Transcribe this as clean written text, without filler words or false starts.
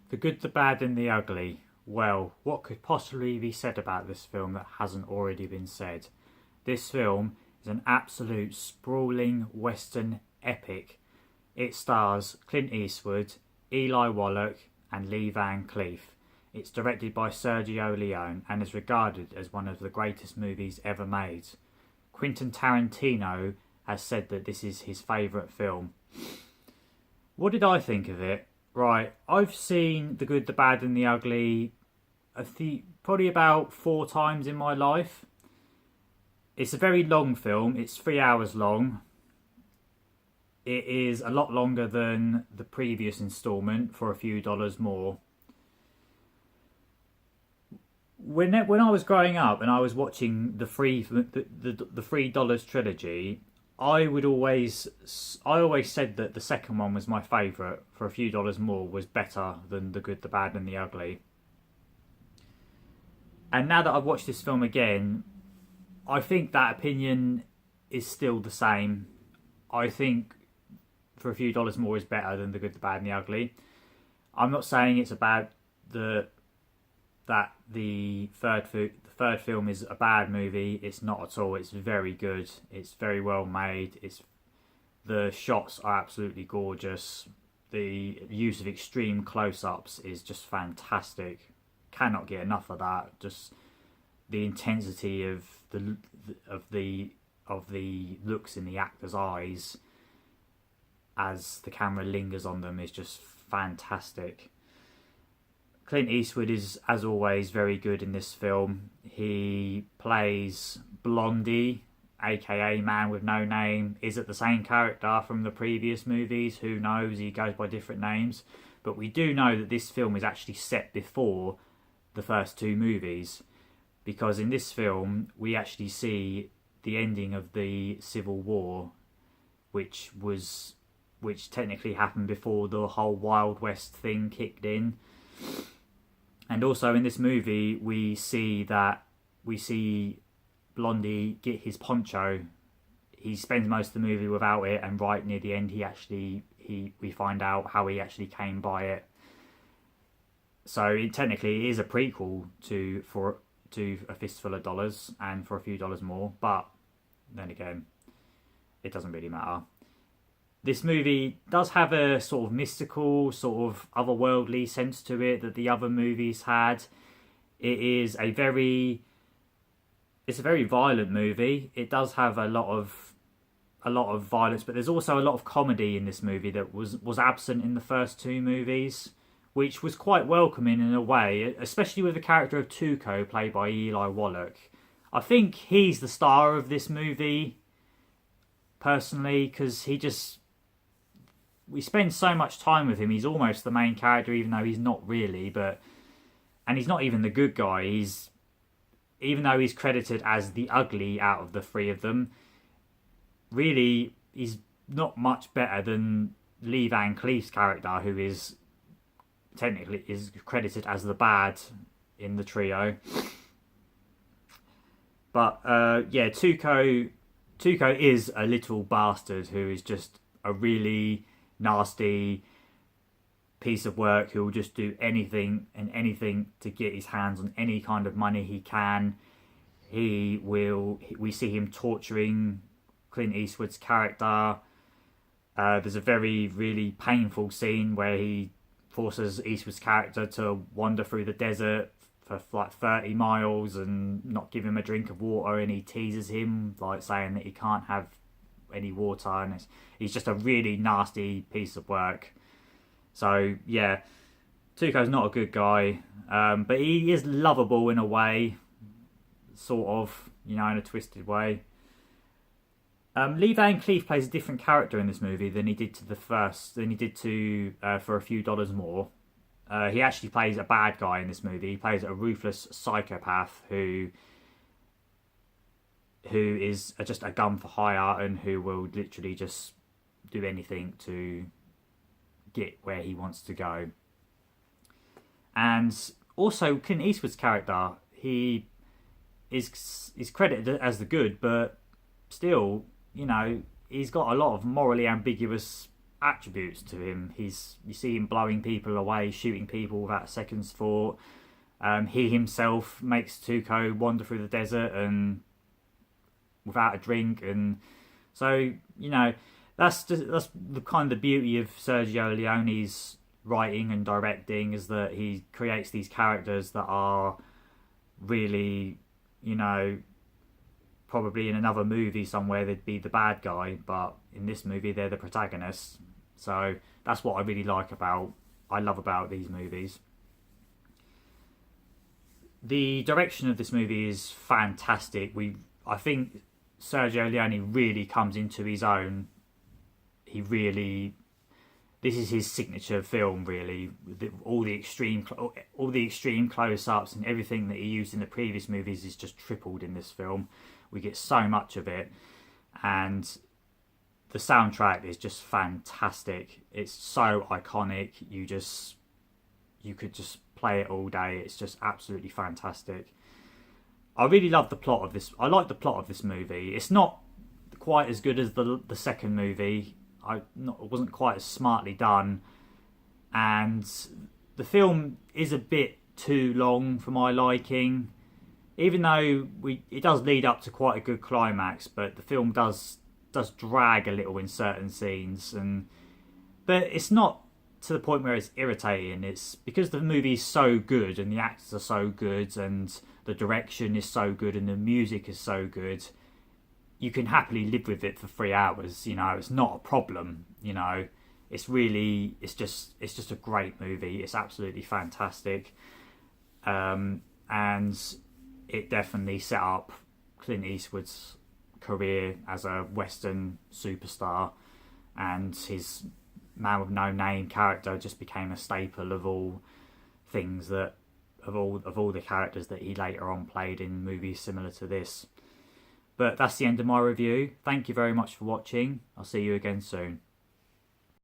The Good, the Bad and the Ugly. Well, what could possibly be said about this film that hasn't already been said? This film is an absolute sprawling western epic. It stars Clint Eastwood, Eli Wallach and Lee Van Cleef. It's directed by Sergio Leone and is regarded as one of the greatest movies ever made. Quentin Tarantino has said that this is his favourite film. What did I think of it? Right, I've seen The Good, the Bad and the Ugly probably about 4 times in my life. It's a very long film. It's 3 hours long. It is a lot longer than the previous instalment for a few dollars more. When I was growing up and I was watching the $3 trilogy, I always said that the second one was my favourite. For a few dollars more was better than The Good, the Bad and the Ugly. And now that I've watched this film again, I think that opinion is still the same. I think For a Few Dollars More is better than The Good, the Bad and the Ugly. I'm not saying it's about the third film is a bad movie. It's not at all. It's very good. It's very well made. The shots are absolutely gorgeous. The use of extreme close-ups is just fantastic. Cannot get enough of that. Just the intensity of the looks in the actors' eyes as the camera lingers on them is just fantastic. Clint Eastwood is, as always, very good in this film. He plays Blondie, aka Man with No Name. Is it the same character from the previous movies? Who knows? He goes by different names. But we do know that this film is actually set before the first two movies, because in this film we actually see the ending of the Civil War, which technically happened before the whole Wild West thing kicked in. And also in this movie we see Blondie get his poncho. He spends most of the movie without it, and right near the end we find out how he actually came by it. So technically it is a prequel to A Fistful of Dollars and For a Few Dollars More, but then again, it doesn't really matter. This movie does have a sort of mystical, sort of otherworldly sense to it that the other movies had. It's a very violent movie. It does have a lot of violence, but there's also a lot of comedy in this movie that was absent in the first two movies, which was quite welcoming in a way, especially with the character of Tuco, played by Eli Wallach. I think he's the star of this movie, personally, because we spend so much time with him. He's almost the main character, even though he's not really. And he's not even the good guy. Even though he's credited as the ugly out of the three of them, really he's not much better than Lee Van Cleef's character, who is technically is credited as the bad in the trio. But Tuco is a little bastard who is just a really nasty piece of work who will just do anything to get his hands on any kind of money he can. We see him torturing Clint Eastwood's character. There's a really painful scene where he forces Eastwood's character to wander through the desert for like 30 miles and not give him a drink of water, and he teases him, like saying that he can't have any water, and he's just a really nasty piece of work. So yeah, Tuco's not a good guy, but he is lovable in a way, sort of, in a twisted way. Lee Van Cleef plays a different character in this movie than he did to For a Few Dollars More. He actually plays a bad guy in this movie. He plays a ruthless psychopath who is just a gun for hire and who will literally just do anything to get where he wants to go. And also Clint Eastwood's character, he is credited as the good, but still, he's got a lot of morally ambiguous attributes to him. You see him blowing people away, shooting people without a second's thought. He himself makes Tuco wander through the desert and without a drink, and so that's the kind of the beauty of Sergio Leone's writing and directing, is that he creates these characters that are really, probably in another movie somewhere they'd be the bad guy, but in this movie they're the protagonists. So that's what I love about these movies. The direction of this movie is fantastic. I think Sergio Leone really comes into his own. This is his signature film, really. All the extreme close-ups and everything that he used in the previous movies is just tripled in this film. We get so much of it, and the soundtrack is just fantastic. It's so iconic. You could just play it all day. It's just absolutely fantastic. I really love the plot of this. I like the plot of this movie. It's not quite as good as the second movie. It wasn't quite as smartly done, and the film is a bit too long for my liking. Even though it does lead up to quite a good climax, but the film does drag a little in certain scenes, but it's not to the point where it's irritating. It's because the movie is so good and the actors are so good and the direction is so good and the music is so good. You can happily live with it for 3 hours. It's not a problem. It's just a great movie. It's absolutely fantastic, and it definitely set up Clint Eastwood's career as a Western superstar, and his Man with No Name character just became a staple of all the characters that he later on played in movies similar to this. But that's the end of my review. Thank you very much for watching. I'll see you again soon.